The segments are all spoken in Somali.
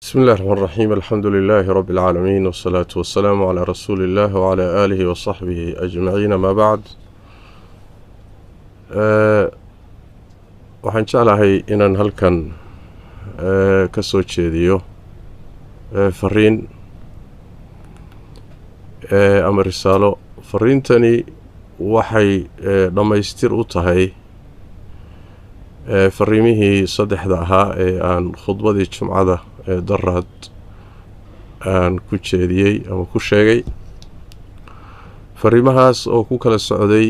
بسم الله الرحمن الرحيم الحمد لله رب العالمين والصلاة والسلام على رسول الله وعلى آله وصحبه أجمعين ما بعد waxaan jeclahay inaan halkan ka soo jeediyo fariin ama risaalo fariintani waxay dhamaystir u tahay fariimihii saddexda ahaa ee aan khudbadii jumcada daraad aan ku jeediyey ama ku sheegay fariimahaas oo ku kala socday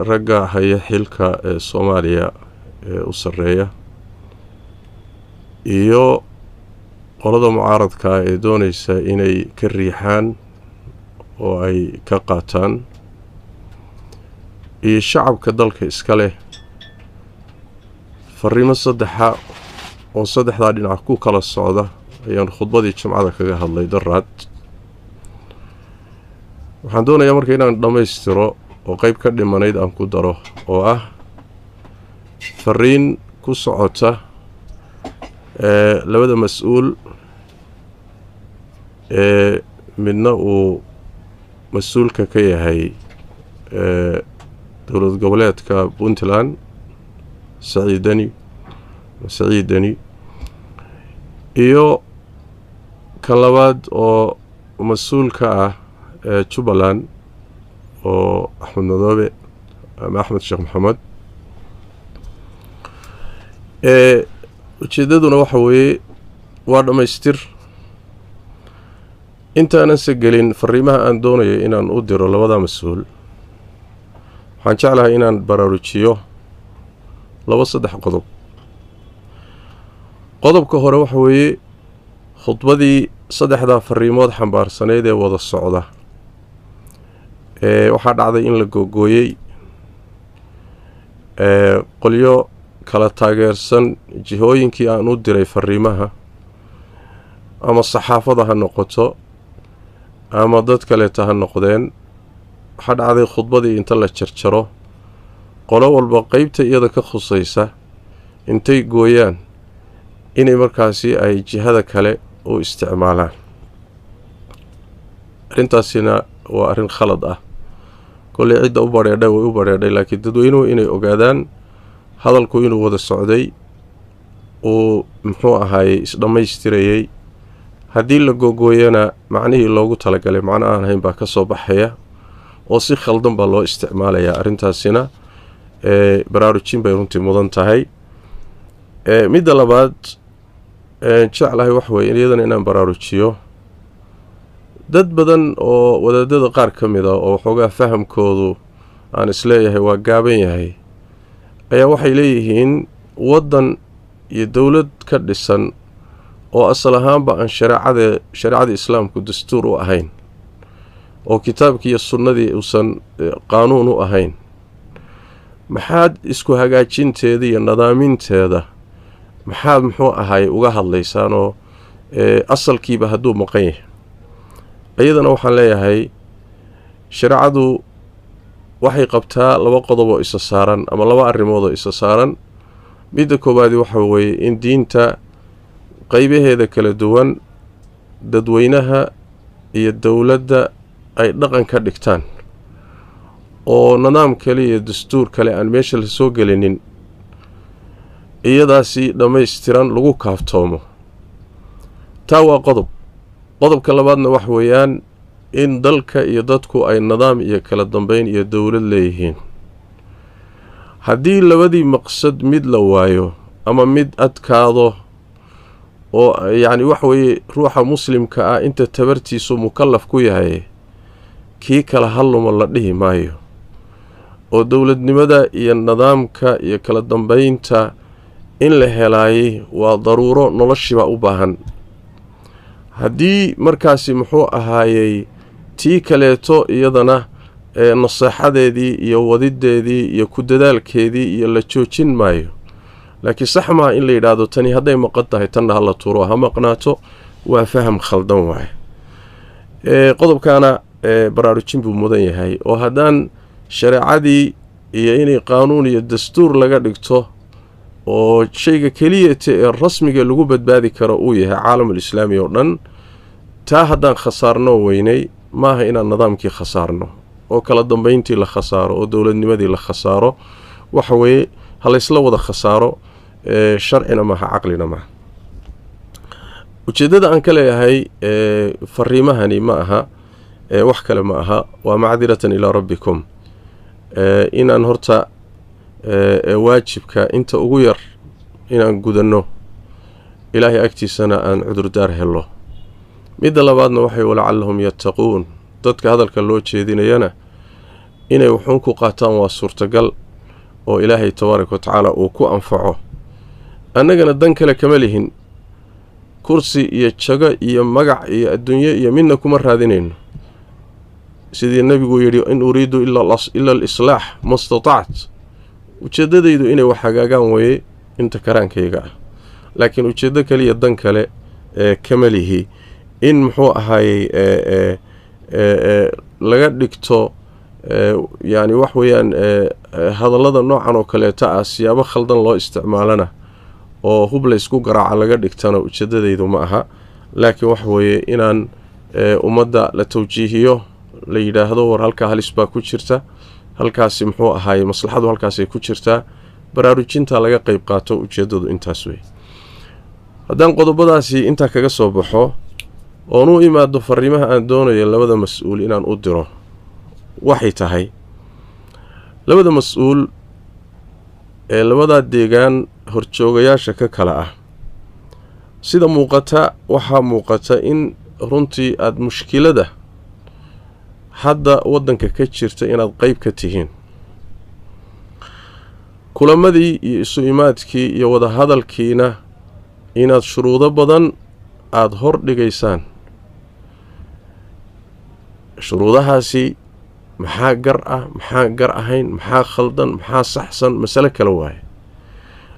ragga haya xilka Soomaaliya u sareeya iyo qolada mucaaradka ee doonaysa inay ka riixaan oo ay ka qaataan iyo shacabka dalka iska leh fariimo saddexa oo saddexda dhinac ku kala socda ayaan khudbadii jumcada kaga hadlay daraad waxaan doonayaa markaa inaan dhamaystiro oo qayb ka dhimanayd aan ku daro oo ah fariin ku socota labada mas'uul midna uu mas'uulka ka yahay dowlad goboleedka Puntland Saciidani iyo kan labaad oo mas'uulka ah Jubbaland oo Axmed Madoobe ama Axmed Sheekh Maxamed ujeedaduna waxa weeye waa dhamaystir intaanan sagelin fariimaha aan doonayo inaan u diro labada mas'uul waxaan jeclahay inaan baraarujiyo saddex qodob qodobka hore waxa weeye khudbadii saddexda fariimood xambaarsaneed ee wada socda waxaa dhacday in la googooyay qolyo kala taageersan jihooyinkii aan u diray fariimaha ama saxaafada ha noqoto ama dad kaleeta ha noqdeen waxaa dhacday khudbadii inta la jarjaro qolo walba qaybta iyada ka khusaysa intay gooyaan inay markaasi ay jihada kale u isticmaalaan arrintaasina waa arrin khalad ah kolay cidda u bareedhay way u bareedhay laakiin dadweynuhu inay ogaadaan hadalku inuu wada socday uu muxuu ahaayey isdhammaystirayey haddii la googooyana macnihii loogu talagalay macno aan ahayn baa ka soo baxaya oo si khaldan baa loo isticmaalayaa arrintaasina baraarujin bay runtii mudan tahay midda labaad jeclahay wax weeye iyadana inaan baraarujiyo dad badan oo wadaadada qaar ka mid ah oo waxoogaa fahamkoodu aan isleeyahay waa gaaban yahay ayaa waxay leeyihiin waddan iyo dowlad ka dhisan oo asal ahaanba aan shareecada islaamku dastuur u ahayn oo kitaabkii iyo sunnadii uusan qaanuun u ahayn maxaad isku hagaajinteeda iyo nadaaminteeda maxaad muxuu ahaay uga hadlaysaanoo asalkiiba hadduu maqan yahay iyadana waxaan leeyahay shareecadu waxay qabtaa laba qodob oo isa saaran ama laba arrimood oo isa saaran midda koowaadi waxa weeye in diinta qaybaheeda kala duwan dadweynaha iyo dowladda ay dhaqan ka dhigtaan oo nidaam kale iyo dastuur kale aan meesha la soo gelinin iyadaasi dhammaystiran lagu kaaftoomo taa waa qodobka labaadna wax weeyaan in dalka iyo dadku ay nidaam iyo kala dambeyn iyo dowlad leeyihiin haddii labadii maqsad mid la waayo ama mid adkaado oo yacni wax weeye ruuxa muslimka ah inta tabartiisu mukallaf ku yahay kii kala hadluma la dhihi maayo oo dowladnimada iyo nidaamka iyo kala dambeynta in la helaayay waa daruuro noloshiba u baahan haddii markaasi muxuu ahaayey tii kaleeto iyadana naseexadeedii iyo wadideedii iyo ku dadaalkeedii iyo la joojin maayo laakiin sax maaha in la yidhaahdo tani hadday maqan tahay tanna ha la tuuro ha maqnaato waa faham khaldan waaye qodobkaana baraarujin buu mudan yahay oo haddaan shareecadii iyo inay qaanuun iyo dastuur laga dhigto oo shayga keliyata ee rasmiga lagu badbaadi karo uu yahay caalamul islaami oo dhan taa haddaan khasaarno weynay maaha inaan nidaamkii khasaarno oo kala dambayntii la khasaaro oo dowladnimadii la khasaaro waxa weeye ha laysla wada khasaaro sharcina maaha caqlina maaha ujeeddada aan ka leeyahay fariimahani ma aha wax kale ma aha waa macdiratan ilaa rabbikum inaan horta waajibka inta ugu yar inaan gudanno ilaahay agtiisana aan cudurdaar helo midda labaadna waxay walacallahum yattaquun dadka hadalka loo jeedinayana inay wuxuun ku qaataan waa suurtagal oo ilaahay tabaaraka wa tacaala uu ku anfaco annagana dan kale kama lihin kursi iyo jago iyo magac iyo adduunyo iyo midna kuma raadinayno sidii nebigu yidhi in uriidu ila alislaax ma statacت ujeeddadaydu inay wax hagaagaan weeye inta karaankayga ah laakiin ujeeddo kaliya dan kale kama lihi in muxuu ahaayey laga dhigto yani wax weeyaan hadallada noocan oo kaleeta ah siyaabo khaldan loo isticmaalana oo hub la isku garaaca laga dhigtana ujeeddadaydu ma aha laakiin wax weeye inaan ummadda la tawjiihiyo la yidhaahdo war halkaa halis baa ku jirta halkaasi muxuu ahaayey maslaxadu halkaasay ku jirtaa baraarujinta laga qayb qaato ujeeddadu intaas wey haddaan qodobadaasi intaa kaga soo baxo oon u imaado fariimaha aan doonayo labada mas-uul inaan u diro waxay tahay labada mas-uul ee labadaa deegaan horjoogayaasha ka kala ah sida muuqata waxaa muuqata in runtii aada mushkilada hadda waddanka ka jirta inaad qayb ka tihiin kulamadii iyo isu imaadkii iyo wadahadalkiina inaad shuruudo badan aada hor dhigaysaan shuruudahaasi maxaa gar ah maxaa gar ahayn maxaa khaldan maxaa saxsan masale kale waaye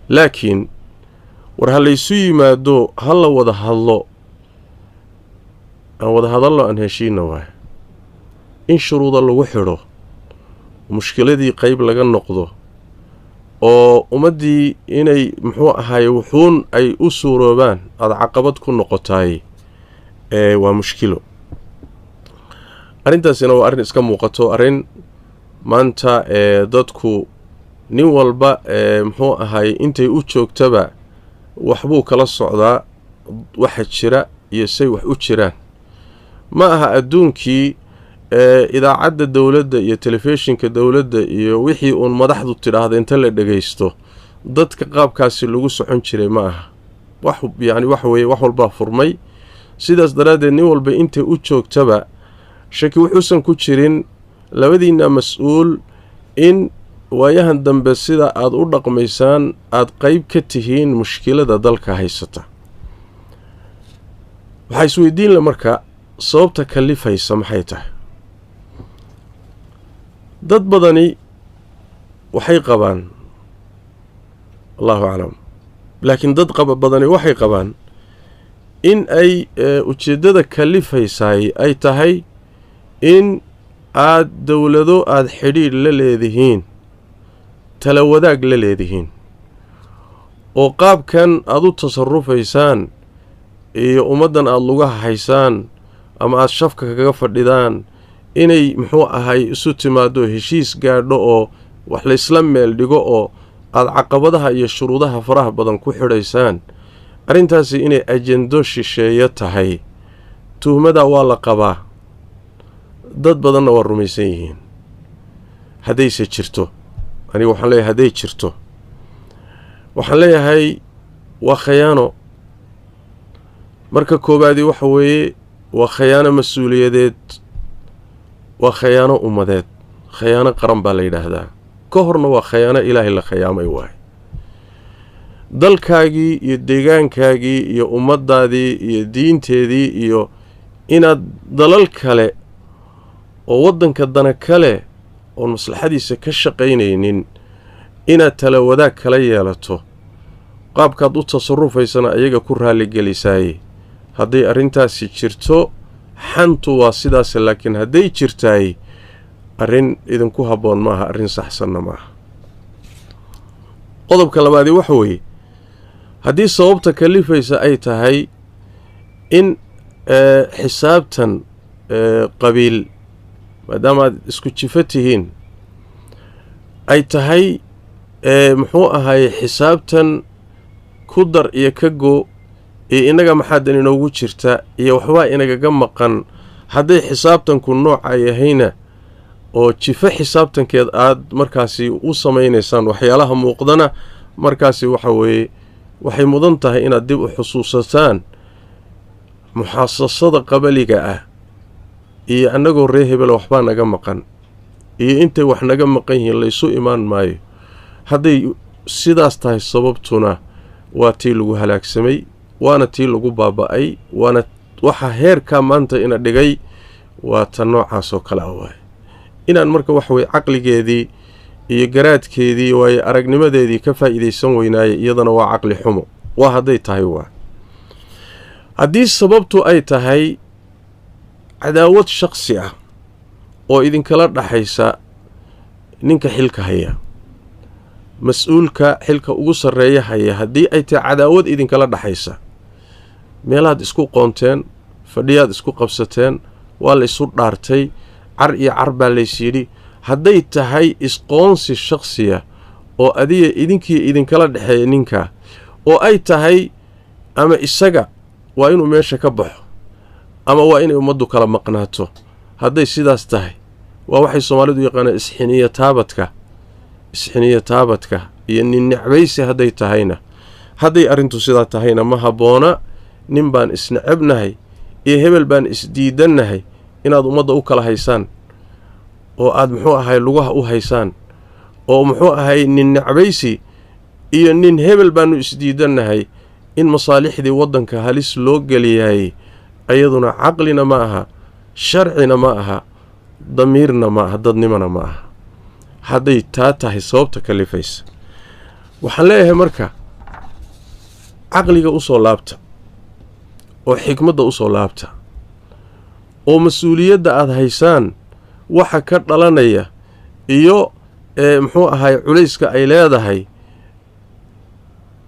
laakiin war ha laysu yimaado ha la wada hadlo aan wada hadallo aan heshiina waaye in shuruuda lagu xidho mushkiladii qayb laga noqdo oo ummaddii inay muxuu ahaaye wuxuun ay u suuroobaan aada caqabad ku noqotaay waa mushkilo arrintaasina waa arrin iska muuqato arrin maanta dadku nin walba muxuu ahaaye intay u joogtaba waxbuu kala socdaa waxa jira iyo say wax u jiraan ma aha adduunkii idaacadda dowladda iyo telefishinka dowladda iyo wixii uun madaxdu tidhaahda inta la dhagaysto dadka qaabkaasi lagu socon jiray ma aha yani waxa weeye wax walbaa furmay sidaas daraaddeed nin walba intay u joogtaba shaki wuxuusan ku jirin labadiinna mas-uul in waayahan dambe sida aada u dhaqmaysaan aada qayb ka tihiin mushkilada dalka haysata waxaa isweydiin le marka sababta kalifaysa maxay tahay dad badani waxay qabaan allahu aclam laakiin dad badani waxay qabaan in ay ujeeddada kalifaysaay ay tahay in aad dowlado aada xidhiidh la leedihiin tala wadaag la leedihiin oo qaabkan aada u tasarufaysaan iyo ummaddan aada lugaha haysaan ama aada shafka kaga fadhidaan inay muxuu ahay isu timaado heshiis gaadho oo wax laysla meel dhigo oo aada caqabadaha iyo shuruudaha faraha badan ku xidhaysaan arrintaasi inay ajendo shisheeyo tahay tuhmadaa waa la qabaa dad badanna waa rumaysan yihiin haddayse jirto aniga waxaan leeyahay hadday jirto waxaan leeyahay waa khayaano marka koowaadii waxa weeye waa khayaano mas-uuliyadeed waa khayaano ummadeed khayaano qaran baa la yidhaahdaa ka horna waa khayaano ilaahay la khayaamay waaye dalkaagii iyo deegaankaagii iyo ummaddaadii iyo diinteedii iyo inaad dalal kale oo waddanka dana kale oon maslaxadiisa ka shaqaynaynin inaad tala wadaag kala yeelato qaabkaad u tasarufaysana ayaga ku raalligelisaaye hadday arrintaasi jirto xantu waa sidaas laakiin hadday jirtaay arrin idinku habboon maaha arrin saxsanna maaha qodobka labaadi waxa weeye haddii sababta kalifaysa ay tahay in xisaabtan qabiil maadaama aad isku jifo tihiin ay tahay muxuu ahaye xisaabtan ku dar iyo ka go iyo inaga maxaadan inoogu jirta iyo waxbaa inagaga maqan hadday xisaabtanku nooca yahayna oo jifo xisaabtankeed aad markaasi u samaynaysaan waxyaalaha muuqdana markaasi waxa weeye waxay mudan tahay inaad dib u xusuusataan muxaasasada qabaliga ah iyo annagoo ree hebela waxbaa naga maqan iyo intay wax naga maqan yihiin laysu imaan maayo hadday sidaas tahay sababtuna waa tii lagu halaagsamay waana tii lagu baaba'ay waana waxa heerkaa maanta ina dhigay waa ta noocaasoo kale ah waaye inaan marka waxa weye caqligeedii iyo garaadkeedii waaye aragnimadeedii ka faa'iidaysan weynaaye iyadana waa caqli xumo waa hadday tahay waa haddii sababtu ay tahay cadaawad shakhsi ah oo idinkala dhaxaysa ninka xilka haya mas-uulka xilka ugu sarreeya haya haddii ay tahay cadaawad idinkala dhaxaysa meelaad isku qoonteen fadhiyaad isku qabsateen waa la isu dhaartay car iyo car baa laysyidhi hadday tahay isqoonsi shakhsiya oo adiga idinkii idinkala dhexeeya ninka oo ay tahay ama isaga waa inuu meesha ka baxo ama waa inay ummaddu kala maqnaato hadday sidaas tahay waa waxay soomaalidu yaqaanaan isxiniya taabadka iyo nin necbaysi hadday tahayna hadday arrintu sidaa tahayna ma habboona nin baan isnecebnahay iyo hebel baan isdiidannahay inaad ummadda u kala haysaan oo aad muxuu ahay lugaha u haysaan oo muxuu ahay nin necbaysi iyo nin hebel baannu isdiidannahay in masaalixdii waddanka halis loo geliyaayey ayaduna caqlina ma aha sharcina ma aha damiirna ma aha dadnimona ma aha hadday taa tahay sababta kalifaysa waxaan leeyahay marka caqliga u soo laabta oo xikmadda u soo laabta oo mas-uuliyadda aad haysaan waxa ka dhalanaya iyo muxuu ahay culayska ay leedahay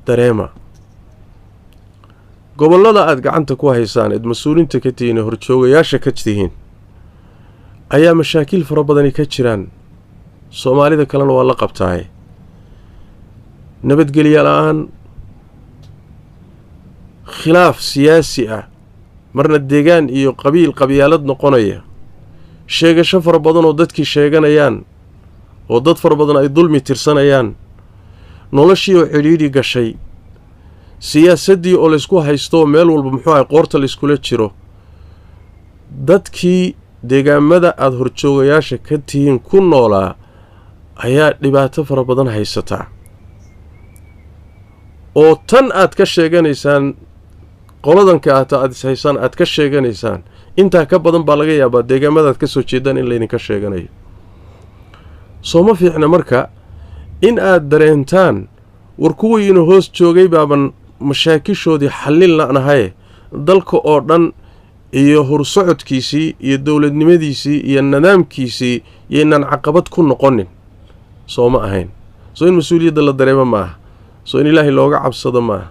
dareema gobollada aad gacanta ku haysaan eed mas-uuliinta ka tihiin ee horjoogayaasha ka tihiin ayaa mashaakiil fara badani ka jiraan soomaalida kalena waa la qabtaaye nabadgelya la-aan khilaaf siyaasi ah marna deegaan iyo qabyaalad noqonaya sheegasho fara badan oo dadkii sheeganayaan oo dad fara badan ay dulmi tirsanayaan noloshii oo cidhiidhi gashay siyaasaddii oo laysku haysto meel walba muxuu ahay qoorta layskula jiro dadkii deegaamada aada horjoogayaasha ka tihiin ku noolaa ayaa dhibaato fara badan haysataa oo tan aad ka sheeganaysaan qoladanka aad ishaysaan aad ka sheeganaysaan intaa ka badan baa laga yaabaa deegaamadaad ka soo jeedaan in laydinka sheeganayo soo ma fiicna marka in aad dareentaan war kuwiina hoos joogay baaban mashaakishoodii xallin la'nahaye dalka oo dhan iyo horsocodkiisii iyo dowladnimadiisii iyo nidaamkiisii yaynaan caqabad ku noqonin soo ma ahayn soo in mas-uuliyadda la dareemo ma aha soo in ilaahay looga cabsado ma aha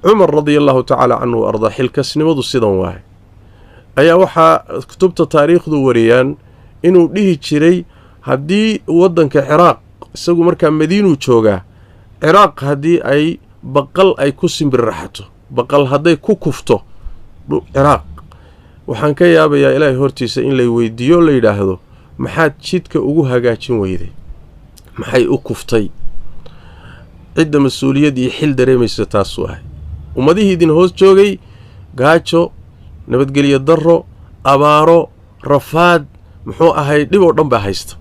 cumar radiallahu tacaala canhu wa ardaa xilkasnimadu sidan waaye ayaa waxaa kutubta taariikhdu wariyaan inuu dhihi jiray haddii waddanka ciraaq isagu markaa madiinuu joogaa ciraaq haddii ay baqal ay ku simbirraxato baqal hadday ku kufto ciraaq waxaan ka yaabayaa ilaahay hortiisa in lay weydiiyo la yidhaahdo maxaad jidka ugu hagaajin weyday maxay u kuftay cidda mas-uuliyad iyo xil dareemaysa taasuu ahay ummadihii idin hoos joogay gaajo nabadgelyo darro abaaro rafaad muxuu ahay dhib oo dhan baa haysta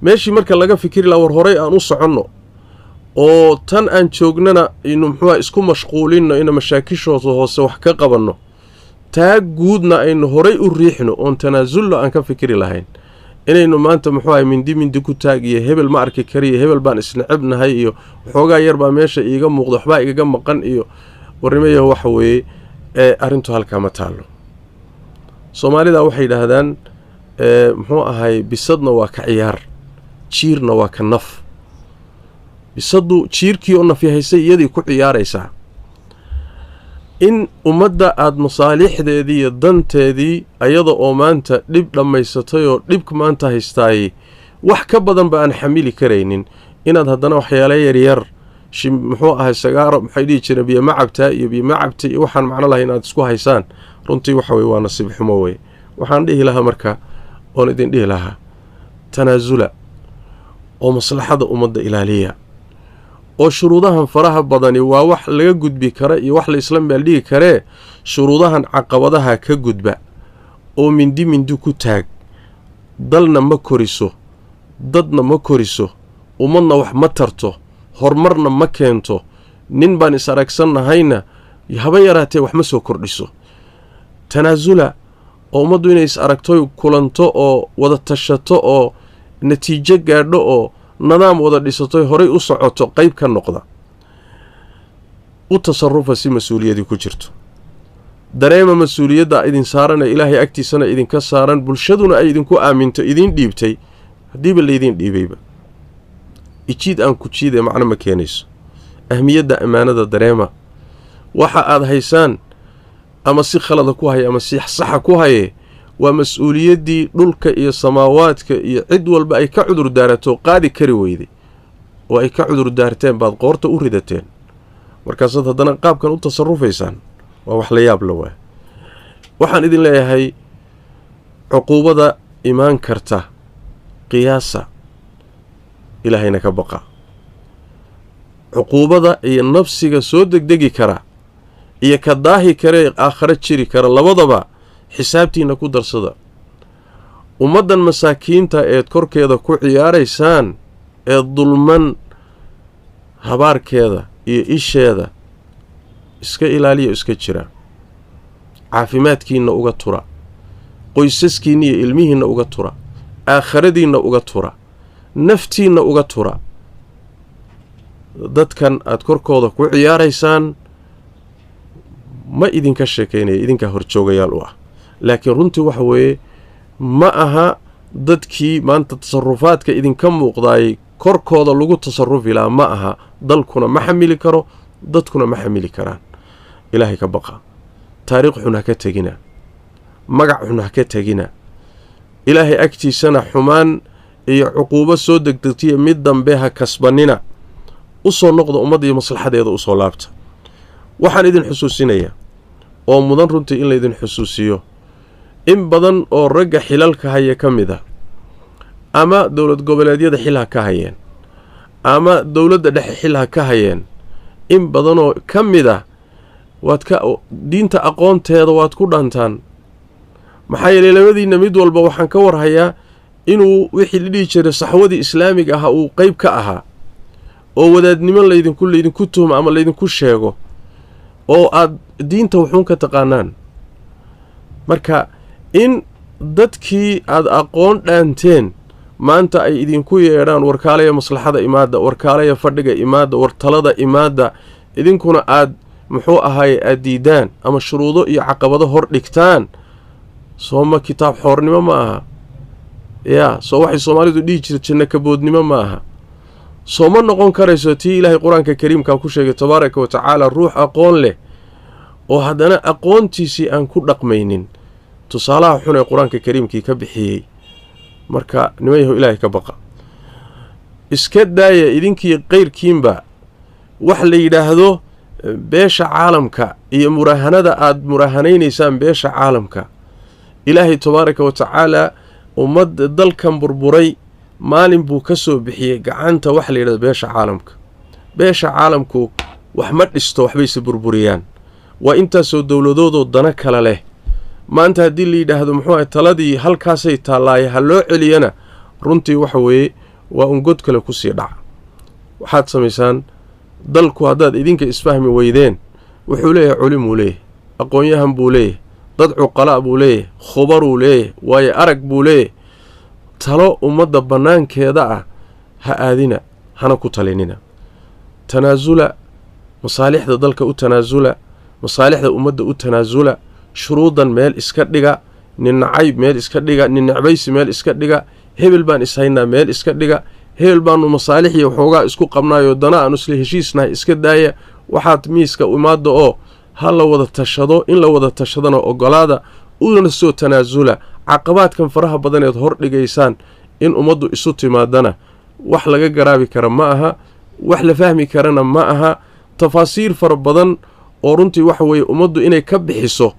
meeshii marka laga fikiri laha war horay aan u soconno oo tan aan joognana inu muxuuha isku mashquulinno ina mashaakishooda hoose wax ka qabanno taa guudna aynu horay u riixno oon tanaasullo aan ka fikiri lahayn inaynu maanta muxuuahay mindi ku taag iyo hebel ma arki kariyo hebel baan isnecebnahay iyo waxoogaa yar baa meesha iiga muuqda waxbaa igaga maqan iyo warnimayaho waxa weeye arrintu halkaa ma taallo soomaalida waxay yidhaahdaan muxuu ahay bisadna waa ka ciyaar jiirna waa ka naf bisadu jiirkii oo nafyahaysay iyadii ku ciyaaraysaa in ummadda aad masaalixdeedii iyo danteedii ayada oo maanta dhib dhammaysatay oo dhibka maanta haystaayey wax ka badan ba aan xamili karaynin inaad haddana waxyaala yaryar muxuu ahay sagaaro maxay dhihi jireen biyo macabta iyo biyo macabta iyo waxaan macno lahayn inaad isku haysaan runtii waxa weeye waa nasiib xumo wey waxaan dhihi lahaa marka oon idin dhihi lahaa tanaasula oo maslaxada ummadda ilaaliya oo shuruudahan faraha badani waa wax laga gudbi kara iyo wax la isla meel dhigi karee shuruudahan caqabadaha ka gudba oo mindi ku taag dalna ma koriso dadna ma koriso ummadna wax ma tarto horumarna ma keento nin baan is aragsannahayna haba yaraatee wax ma soo kordhiso tanaasula oo ummaddu inay is aragto kulanto oo wada tashato oo natiijo gaadho oo nidaam wada dhisato horay u socoto qayb ka noqda u tasarufa si mas-uuliyadii ku jirto dareema mas-uuliyadda idin saarana ilaahay agtiisana idinka saaran bulshaduna ay idinku aaminto idin dhiibtay haddiiba laydin dhiibayba ijiid aan ku jiidee macno ma keenayso ahmiyadda ammaanada dareema waxa aad haysaan ama si khalada ku haya ama si saxa ku haye waa mas-uuliyaddii dhulka iyo samaawaadka iyo cid walba ay ka cudur daarato qaadi kari weyday oo ay ka cudur daarteen baad qoorta u ridateen markaasaad haddana qaabkan u tasarufaysaan waa wax la yaab la waa waxaan idin leeyahay cuquubada imaan karta qiyaasa ilaahayna ka baqa cuquubada iyo nafsiga soo degdegi kara iyo ka daahi karee aakhare jiri kara labadaba xisaabtiina ku darsada ummaddan masaakiinta eed korkeeda ku ciyaaraysaan ee dulman habaarkeeda iyo isheeda iska ilaaliya iska jira caafimaadkiinna uga tura qoysaskiinna iyo ilmihiinna uga tura aakhiradiinna uga tura naftiinna uga tura dadkan aad korkooda ku ciyaaraysaan ma idinka sheekaynaya idinkaa horjoogayaal u ah laakiin runtii waxa weeye ma aha dadkii maanta tasarufaadka idinka muuqdaayay korkooda lagu tasarufi lahaa ma aha dalkuna ma xamili karo dadkuna ma xamili karaan ilaahay ka baqa taariikh xun ha ka tegina magac xun ha ka tegina ilaahay agtiisana xumaan iyo cuquubo soo degdegtiya mid dambe ha kasbanina u soo noqda ummadda iyo maslaxadeeda u soo laabta waxaan idin xusuusinayaa oo mudan runtii in laydin xusuusiyo in badan oo ragga xilalka haya ka mid a ama dowlad goboleedyada xil ha ka hayeen ama dowladda dhexe xil ha ka hayeen in badanoo ka mid a diinta aqoonteeda waad ku dhantaan maxaa yeelay labadiinna mid walba waxaan ka warhayaa inuu wixii la dhihi jiray saxwadii islaamiga ahaa uu qayb ka ahaa oo wadaadnimo laydinku tuhmo ama laydinku sheego oo aad diinta wuxuun ka taqaanaan marka in dadkii aad aqoon dhaanteen maanta ay idinku yeedhaan warkaalaya maslaxada imaadda warkaalaya fadhiga imaadda wartalada imaadda idinkuna aad muxuu ahaye aad diidaan ama shuruudo iyo caqabado hor dhigtaan sooma kitaab xoornimo ma aha yaa soo waxay soomaalidu dhihi jirta janno kaboodnimo ma aha soo ma noqon karayso tii ilaahay qur-aanka kariimkaa ku sheegay tabaaraka wa tacaala ruux aqoon leh oo haddana aqoontiisii aan ku dhaqmaynin tusaalaha xun ee qur-aanka kariimkii ka bixiyey marka nimayahow ilaahay ka baqa iska daaya idinkii qayrkiinba wax la yidhaahdo beesha caalamka iyo muraahanada aad muraahanaynaysaan beesha caalamka ilaahay tabaaraka wa tacaala ummadda dalkan burburay maalin buu ka soo bixiyey gacanta wax la yidhahdo beesha caalamka beesha caalamku wax ma dhisto waxbayse burburiyaan waa intaasoo dowladoodoo dana kale leh maanta haddii la yidhaahdo muxuu ahay taladii halkaasay taallaaye ha loo celiyana runtii waxa weeye waa un god kale kusii dhaca waxaad samaysaan dalku haddaad idinka isfahmi weydeen wuxuu leeyahay culimuu leeyahay aqoon-yahan buu leeyahay dad cuqalaa buu leeyahay khubaruu leeyahay waayo arag buu leeyahay talo ummadda bannaankeeda ah ha aadina hana ku talinina tanaasula masaalixda dalka u tanaasula masaalixda ummadda u tanaasula shuruudan meel iska dhiga nin nacayb meel iska dhiga nin necbaysi meel iska dhiga hebel baan ishaynaa meel iska dhiga heel baanu masaalix iyo waxoogaa isku qabnaayo dana aanu isla heshiisnahay iska daaya waxaad miiska imaadda oo ha la wada tashado in la wada tashadana ogolaada una soo tanaasula caqabaadkan faraha badaneed hor dhigaysaan in ummaddu isu timaadana wax laga garaabi kara ma aha wax la fahmi karana ma aha tafaasiir fara badan oo runtii waxa weeye ummaddu inay ka bixiso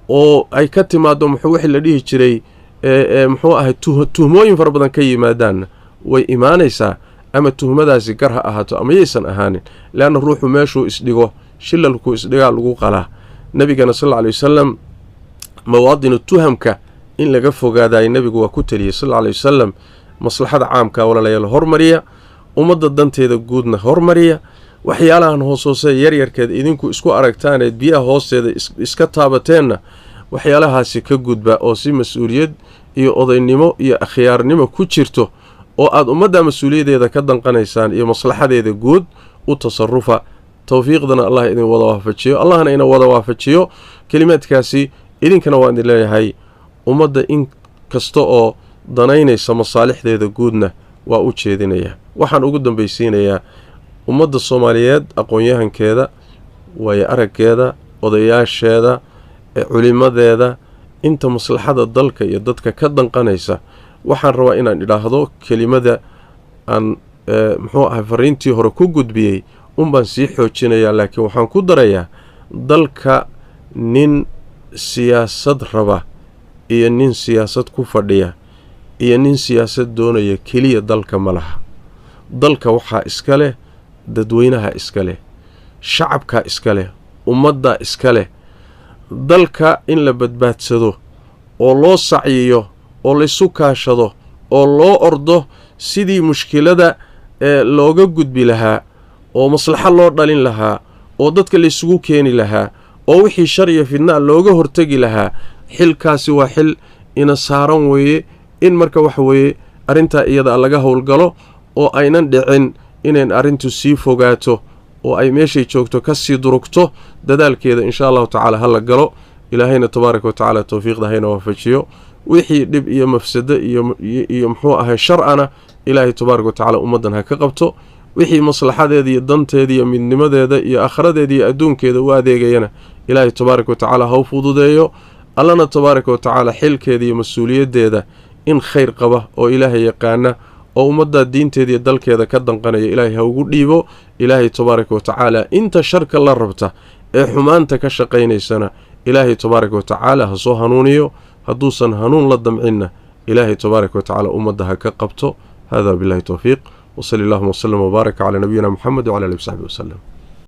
oo ay ka timaado muxuu wixii la dhihi jiray muxuu ahay tuhmooyin fara badan ka yimaadaanna way imaanaysaa ama tuhmadaasi gar ha ahaato ama yaysan ahaanin leanna ruuxu meeshuu isdhigo shilalku isdhigaa lagu qalaa nabigana sal alla alay wasalam mawaadinu tuhamka in laga fogaadaay nebigu waa ku teliyey sal alla alay wasalam maslaxada caamka walaalayaal hormariya ummadda danteeda guudna hormariya waxyaalahan hoos-hoose yaryarkeed idinku isku aragtaaneed biyaha hoosteeda iska taabateenna waxyaalahaasi ka gudba oo si mas-uuliyad iyo odaynimo iyo akhyaarnimo ku jirto oo aad ummadda mas-uuliyadeeda ka danqanaysaan iyo maslaxadeeda guud u tasarufa tawfiiqdana allah idin wada waafajiyo allahna ina wada waafajiyo kelimaadkaasi idinkana waa idin leeyahay ummadda in kasta oo danaynaysa masaalixdeeda guudna waa u jeedinayaa waxaan ugu dambaysiinayaa ummadda soomaaliyeed aqoon-yahankeeda waayo araggeeda odayaasheeda culimadeeda inta maslaxada dalka iyo dadka ka danqanaysa waxaan rabaa inaan idhaahdo kelimada aan muxuu ahay fariintii hore ku gudbiyey unbaan sii xoojinayaa laakiin waxaan ku darayaa dalka nin siyaasad raba iyo nin siyaasad ku fadhiya iyo nin siyaasad doonaya keliya dalka ma laha dalka waxaa iska leh dadweynaha iska leh shacabkaa iska leh ummaddaa iska leh dalka in la badbaadsado oo loo sacyiyo oo laysu kaashado oo loo ordo sidii mushkilada looga gudbi lahaa oo maslaxo loo dhalin lahaa oo dadka laysugu keeni lahaa oo wixii shar iyo fidnaa looga hortegi lahaa xilkaasi waa xil ina saaran weeye in marka waxa weeye arrintaa iyada laga howlgalo oo aynan dhicin inayn arrintu sii fogaato oo ay meeshay joogto ka sii durugto dadaalkeeda insha allahu tacaala ha la galo ilaahayna tabaaraka wa tacaala tawfiiqda hayna waafajiyo wixii dhib iyo mafsado iyo muxuu ahay sharcana ilaahay tabaaraka wa tacaala ummaddan ha ka qabto wixii maslaxadeeda iyo danteeda iyo midnimadeeda iyo aakhiradeeda iyo adduunkeeda u adeegayana ilaahay tabaaraka wa tacaala ha u fududeeyo allana tabaaraka wa tacaala xilkeeda iyo mas-uuliyaddeeda in khayr qaba oo ilaahay yaqaana oo ummadda diinteeda iyo dalkeeda ka danqanaya ilaahay ha ugu dhiibo ilaahay tabaaraka wa tacaala inta sharka la rabta ee xumaanta ka shaqaynaysana ilaahay tabaaraka wa tacaala ha soo hanuuniyo hadduusan hanuun la damcinna ilaahay tabaaraka wa tacaala ummadda ha ka qabto hada billahi tawfiiq وصلى اللهم وسلم وبارك على نبينا محمد وعلى اله وصحبه وسلم